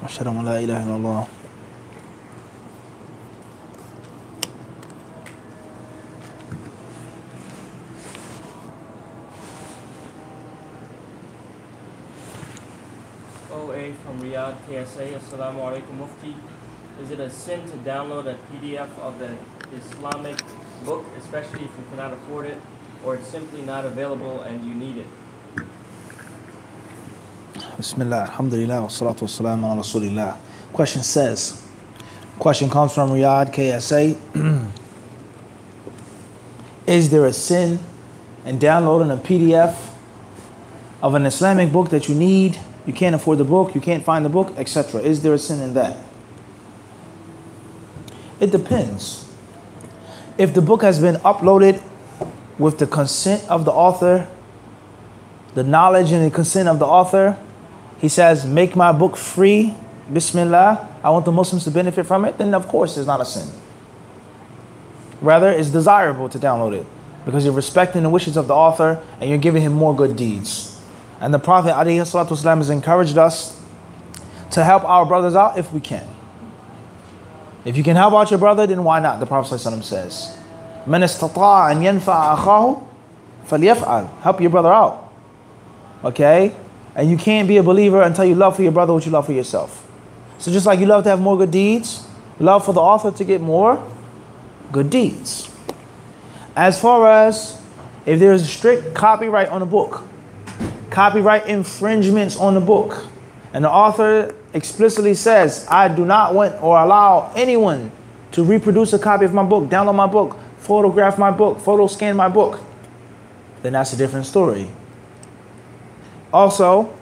أشهد أن لا إله إلا الله. OA from Riyadh, KSA. Assalamu alaikum, Mufti. Is it a sin to download a PDF of the Islamic book, especially if you cannot afford it, or it's simply not available and you need it? Bismillah, alhamdulillah, wa salatu wa salam ala rasulillah. Question comes from Riyadh, KSA. Is there a sin in downloading a PDF of an Islamic book that you need? You can't afford the book, you can't find the book, etc. Is there a sin in that? It depends. If the book has been uploaded with the consent of the author, the knowledge and the consent of the author, he says, make my book free, Bismillah, I want the Muslims to benefit from it, then of course it's not a sin. Rather, it's desirable to download it because you're respecting the wishes of the author and you're giving him more good deeds. And the Prophet ﷺ has encouraged us to help our brothers out if we can. If you can help out your brother, then why not? The Prophet ﷺ says, "Man istata'a an yanfa'a akhahu falyaf'al." Help your brother out. Okay? And you can't be a believer until you love for your brother what you love for yourself. So just like you love to have more good deeds, love for the author to get more good deeds. As far as if there's strict copyright on a book, copyright infringements on the book, and the author explicitly says, I do not want or allow anyone to reproduce a copy of my book, download my book, photograph my book, photo scan my book, then that's a different story. Also,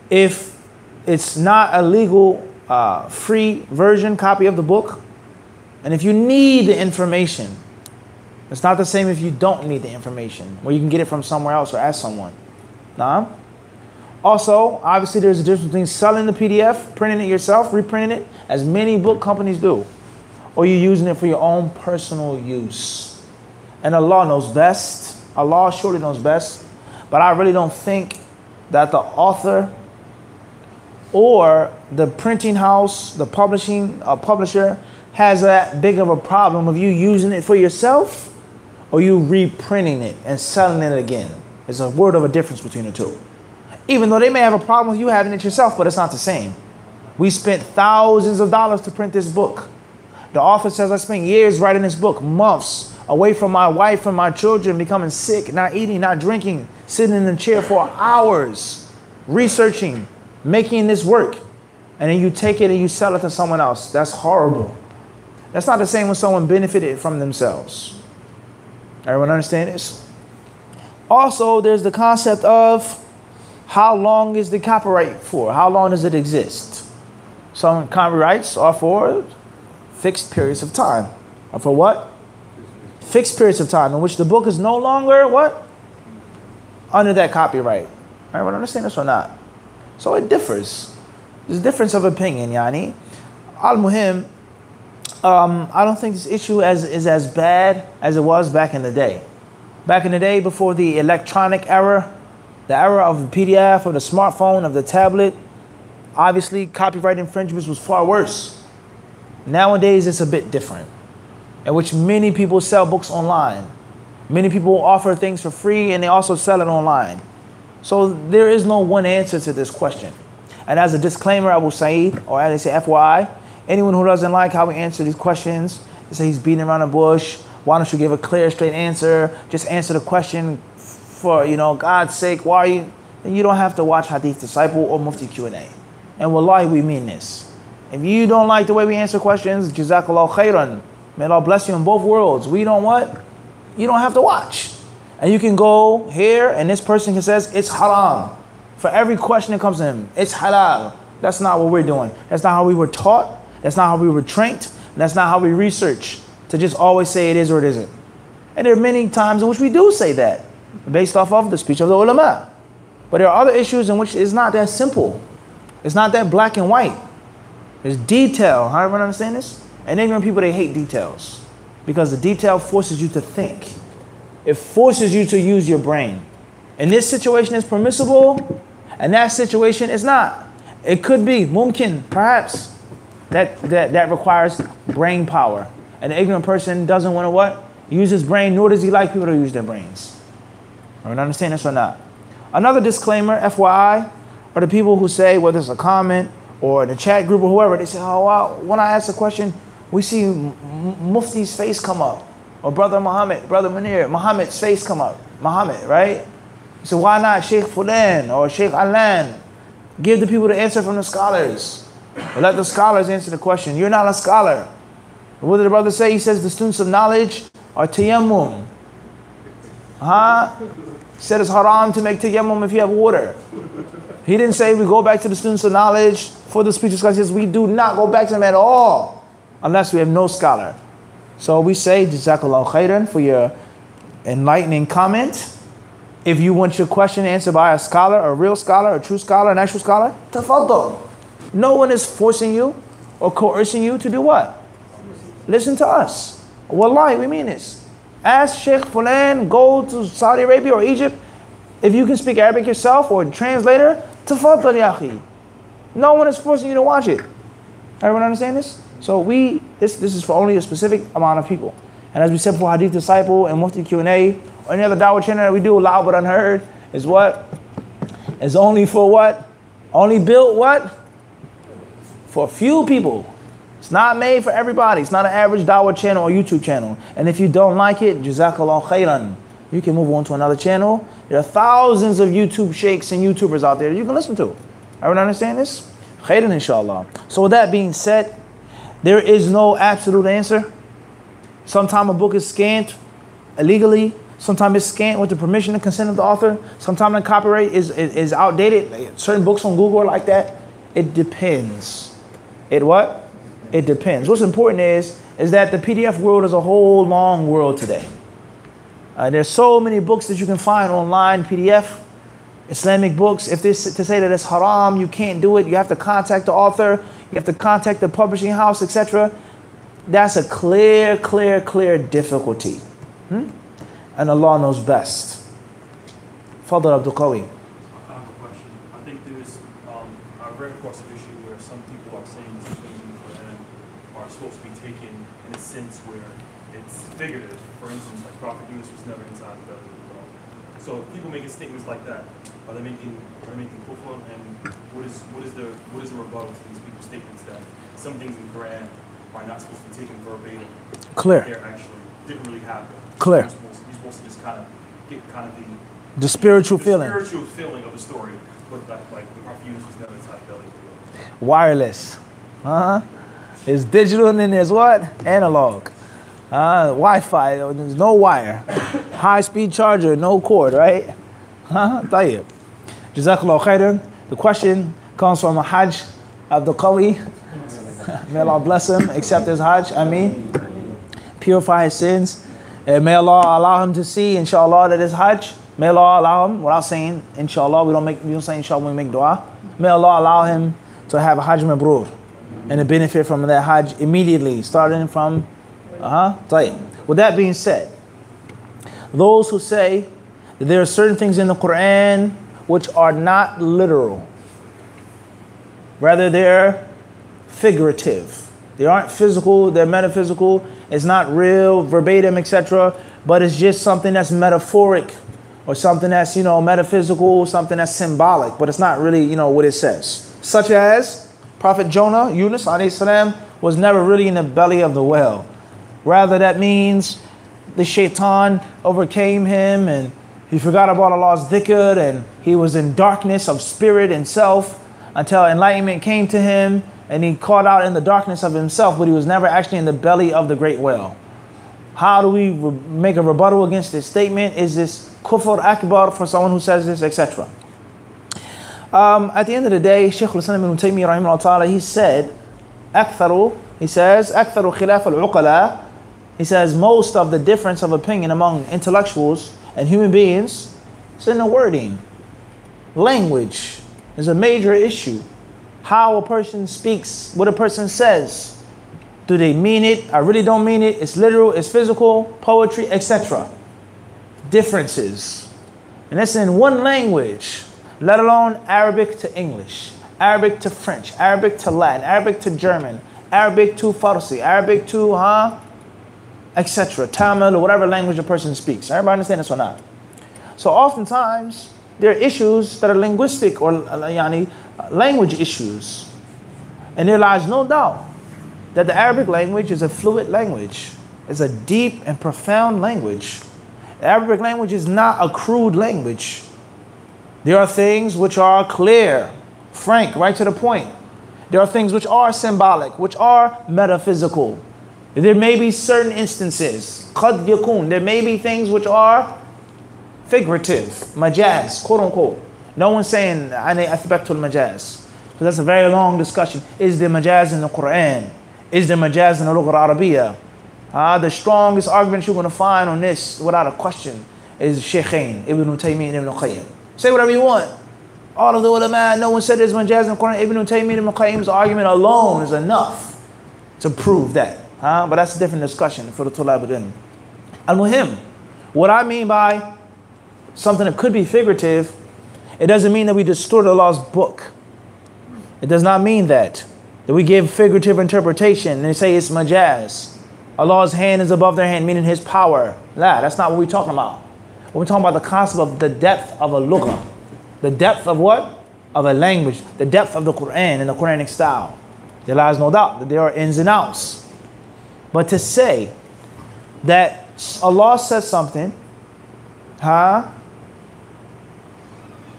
if it's not a legal free version copy of the book, and if you need the information, it's not the same if you don't need the information, where you can get it from somewhere else or ask someone. Nah. Also, obviously there's a difference between selling the PDF, printing it yourself, reprinting it, as many book companies do, or you're using it for your own personal use. And Allah knows best. Allah surely knows best. But I really don't think that the author or the printing house, the publisher, has that big of a problem of you using it for yourself or you reprinting it and selling it again. There's a word of a difference between the two. Even though they may have a problem with you having it yourself, but it's not the same. We spent thousands of dollars to print this book. The author says, I spent years writing this book, months, away from my wife and my children, becoming sick, not eating, not drinking, sitting in the chair for hours, researching, making this work. And then you take it and you sell it to someone else. That's horrible. That's not the same when someone benefited from themselves. Everyone understand this? Also, there's the concept of how long is the copyright for? How long does it exist? Some copyrights are for fixed periods of time. Or for what? Fixed periods of time in which the book is no longer what? Under that copyright. Everyone understand this or not? So it differs. There's a difference of opinion, yani. Al-Muhim, I don't think this issue is as bad as it was back in the day. Back in the day, before the electronic era, the era of the PDF, of the smartphone, of the tablet, obviously copyright infringements was far worse. Nowadays, it's a bit different, in which many people sell books online. Many people offer things for free, and they also sell it online. So there is no one answer to this question. And as a disclaimer, Abu Saeed, or as they say, FYI, anyone who doesn't like how we answer these questions, they say he's beating around the bush, why don't you give a clear, straight answer? Just answer the question for, God's sake. Why are you? And you don't have to watch Hadithdisciple or Mufti Q&A. And wallahi, we mean this. If you don't like the way we answer questions, Jazakallah khairan. May Allah bless you in both worlds. We don't what? You don't have to watch. And you can go here, and this person can says, it's haram. For every question that comes to him, it's halal. That's not what we're doing. That's not how we were taught. That's not how we were trained. And that's not how we research, to just always say it is or it isn't. And there are many times in which we do say that, based off of the speech of the ulama. But there are other issues in which it's not that simple. It's not that black and white. There's detail. How everyone understand this? And ignorant people, they hate details. Because the detail forces you to think. It forces you to use your brain. And this situation is permissible, and that situation is not. It could be, mumkin, perhaps. That requires brain power. An ignorant person doesn't want to what? Use his brain, nor does he like people to use their brains. Are we understand this or not? Another disclaimer, FYI, are the people who say, whether it's a comment or in a chat group or whoever, they say, oh, wow, when I ask a question, we see Mufti's face come up. Or Brother Muhammad, Brother Munir, Muhammad's face come up. Muhammad, right? So why not Sheikh Fulan or Sheikh Alan? Give the people the answer from the scholars. Or let the scholars answer the question. You're not a scholar. What did the brother say? He says the students of knowledge are tayammum. He said it's haram to make tayammum if you have water. He didn't say we go back to the students of knowledge for the speech of scholars. He says we do not go back to them at all unless we have no scholar. So we say, Jazakallahu khairan for your enlightening comment. If you want your question answered by a scholar, a real scholar, a true scholar, an actual scholar, tafaddal. No one is forcing you or coercing you to do what? Listen to us. Wallahi, we mean this. Ask Sheikh Fulan, go to Saudi Arabia or Egypt. If you can speak Arabic yourself or translator, tafaddal ya akhi. No one is forcing you to watch it. Everyone understand this? So this is for only a specific amount of people. And as we said for Hadithdisciple and Mufti Q&A or any other dawah channel that we do loud but unheard is what? Is only for what? Only built what? For a few people. It's not made for everybody. It's not an average dawah channel or YouTube channel. And if you don't like it, Jazakallah khairan. You can move on to another channel. There are thousands of YouTube sheikhs and YouTubers out there that you can listen to. Everyone understand this? Khairan inshallah. So with that being said, there is no absolute answer. Sometimes a book is scanned illegally. Sometimes it's scanned with the permission and consent of the author. Sometimes the copyright is outdated. Like certain books on Google are like that. It depends. It what? It depends. What's important is that the PDF world is a whole long world today. There's so many books that you can find online, PDF, Islamic books. If this to say that it's haram, you can't do it. You have to contact the author. You have to contact the publishing house, etc. That's a clear difficulty. And Allah knows best. Fadl Abdul Qawi. I have a question. I think there's, I've read across an issue where some people are saying some things in the Quran are supposed to be taken in a sense where it's figurative. For instance, like Prophet Yunus was never inside the belly of the dog. So if people making statements like that, are they making kufr? And what is the rebuttal to these people's statements that some things in the Quran are not supposed to be taken verbatim? Clear. They actually didn't really happen. Clear. You're supposed to just kind of get the spiritual feeling. The spiritual feeling of the story, but like the Prophet Yunus was never inside the belly of the dog. Wireless. It's digital and then there's what? Analog. Wi-Fi, there's no wire. High-speed charger, no cord, right? Tayyib. Jazakallah khairan. The question comes from a Hajj Abdul Qawi. May Allah bless him, accept his Hajj, purify his sins. And may Allah allow him to see, inshallah, that his Hajj, may Allah allow him, without saying, inshallah, we don't say inshallah when we make dua. May Allah allow him to have a Hajj Mabrur and to benefit from that Hajj immediately, starting from, With that being said, those who say that there are certain things in the Quran which are not literal, rather they're figurative. They aren't physical, they're metaphysical. It's not real, verbatim, etc. But it's just something that's metaphoric or something that's, metaphysical, something that's symbolic, but it's not really, what it says. Such as Prophet Jonah, Yunus alayhi salam, was never really in the belly of the whale. Rather, that means the shaitan overcame him and he forgot about Allah's dhikr and he was in darkness of spirit and self until enlightenment came to him and he caught out in the darkness of himself, but he was never actually in the belly of the great whale. How do we make a rebuttal against this statement? Is this kufr akbar for someone who says this, etc.? At the end of the day, Shaykh al-Islam ibn Taymiyyah rahimahullah ta'ala, he says, أكثر خلاف العقلاء. He says most of the difference of opinion among intellectuals and human beings is in the wording. Language is a major issue. How a person speaks, what a person says. Do they mean it? I really don't mean it. It's literal, it's physical, poetry, etc. Differences. And that's in one language, let alone Arabic to English. Arabic to French, Arabic to Latin, Arabic to German, Arabic to Farsi, Arabic to, etc. Tamil or whatever language a person speaks. Everybody understand this or not? So oftentimes, there are issues that are linguistic or language issues. And there lies no doubt that the Arabic language is a fluid language. It's a deep and profound language. The Arabic language is not a crude language. There are things which are clear, frank, right to the point. There are things which are symbolic, which are metaphysical. There may be certain instances, قد يكون, there may be things which are figurative, majaz, quote unquote. No one's saying, أنا أثبت المجاز. So that's a very long discussion. Is there majaz in the Quran? Is there majaz in the Lugha al-Arabiya? The strongest argument you're going to find on this, without a question, is Shaykhain, Ibn Taymiyyah and Ibn Qayyim. Say whatever you want. All of the ulama, no one said there's majaz in the Quran. Ibn Taymiyyah and Ibn Qayyim's argument alone is enough to prove that. But that's a different discussion for the Tulab al-Ilm. Al-Muhim, what I mean by something that could be figurative, it doesn't mean that we distort Allah's book. It does not mean that we give figurative interpretation and say it's majaz. Allah's hand is above their hand, meaning His power. Nah, that's not what we're talking about. We're talking about the concept of the depth of a lugha. The depth of what? Of a language. The depth of the Quran and the Quranic style. There lies no doubt that there are ins and outs. But to say that Allah says something, and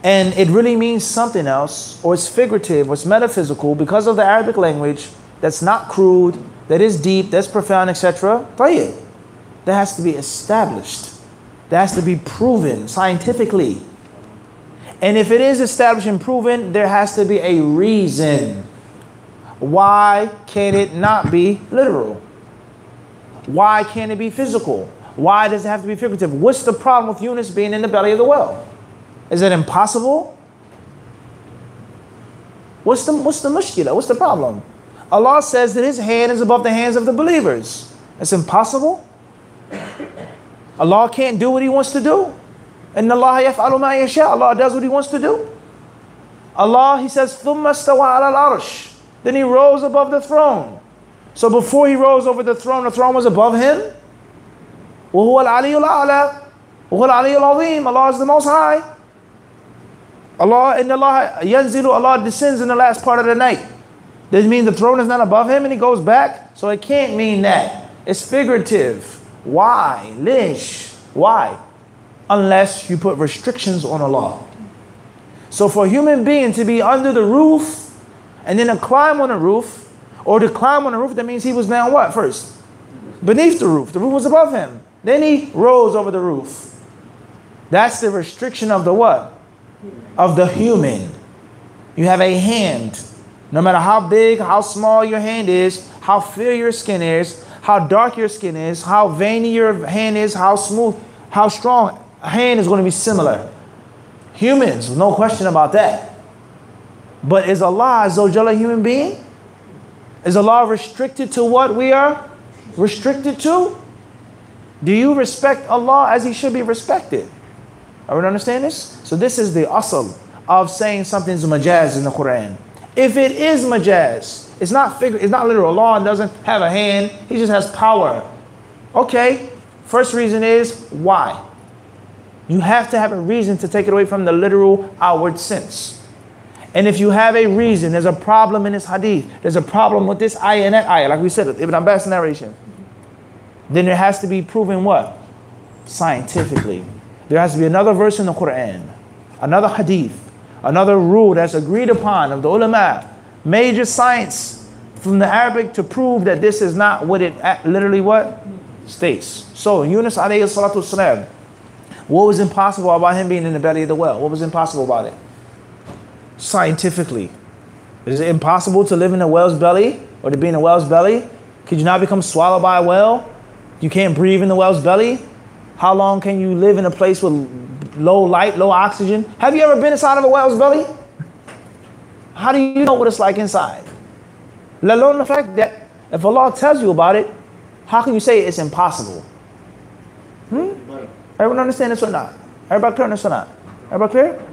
it really means something else, or it's figurative, or it's metaphysical because of the Arabic language that's not crude, that is deep, that's profound, etc. That has to be established. That has to be proven scientifically. And if it is established and proven, there has to be a reason. Why can it not be literal? Why can't it be physical? Why does it have to be figurative? What's the problem with Yunus being in the belly of the whale? Is it impossible? What's the mushkila? What's the problem? Allah says that His hand is above the hands of the believers. It's impossible. Allah can't do what He wants to do. Inna Allah yaf'alu ma yasha. Allah does what He wants to do. Allah, He says, thumma stawa ala al-arsh. Then He rose above the throne. So before He rose over the throne was above Him. وَهُوَ الْعَلِيُّ الْأَعْلَى وَهُوَ الْعَلِيُّ الْعَظِيمُ. Allah is the Most High. Allah descends in the last part of the night. Does it mean the throne is not above Him and He goes back? So it can't mean that. It's figurative. Why? Lish. Why? Unless you put restrictions on Allah. So for a human being to be under the roof and then to climb on the roof, or to climb on the roof, that means he was now what first? Beneath the roof. The roof was above him. Then he rose over the roof. That's the restriction of the what? Of the human. You have a hand. No matter how big, how small your hand is, how fair your skin is, how dark your skin is, how veiny your hand is, how smooth, how strong, a hand is going to be similar. Humans, no question about that. But is Allah Azza wa Jalla a human being? Is Allah restricted to what we are restricted to? Do you respect Allah as He should be respected? Are we understand this? So this is the asl of saying something's majaz in the Quran. If it is majaz, it's not literal. Allah doesn't have a hand. He just has power. Okay. First reason is why? You have to have a reason to take it away from the literal outward sense. And if you have a reason, there's a problem in this hadith, there's a problem with this ayah and that ayah, like we said, Ibn Abbas narration, then there has to be proven what? Scientifically. There has to be another verse in the Quran, another hadith, another rule that's agreed upon of the ulama, major science from the Arabic to prove that this is not what it literally what? States. So Yunus alayhi salatu wasalam, what was impossible about him being in the belly of the whale? What was impossible about it? Scientifically. Is it impossible to live in a whale's belly or to be in a whale's belly? Could you not become swallowed by a whale? You can't breathe in the whale's belly? How long can you live in a place with low light, low oxygen? Have you ever been inside of a whale's belly? How do you know what it's like inside? Let alone the fact that if Allah tells you about it, how can you say it's impossible? Everyone understand this or not? Everybody clear on this or not? Everybody clear?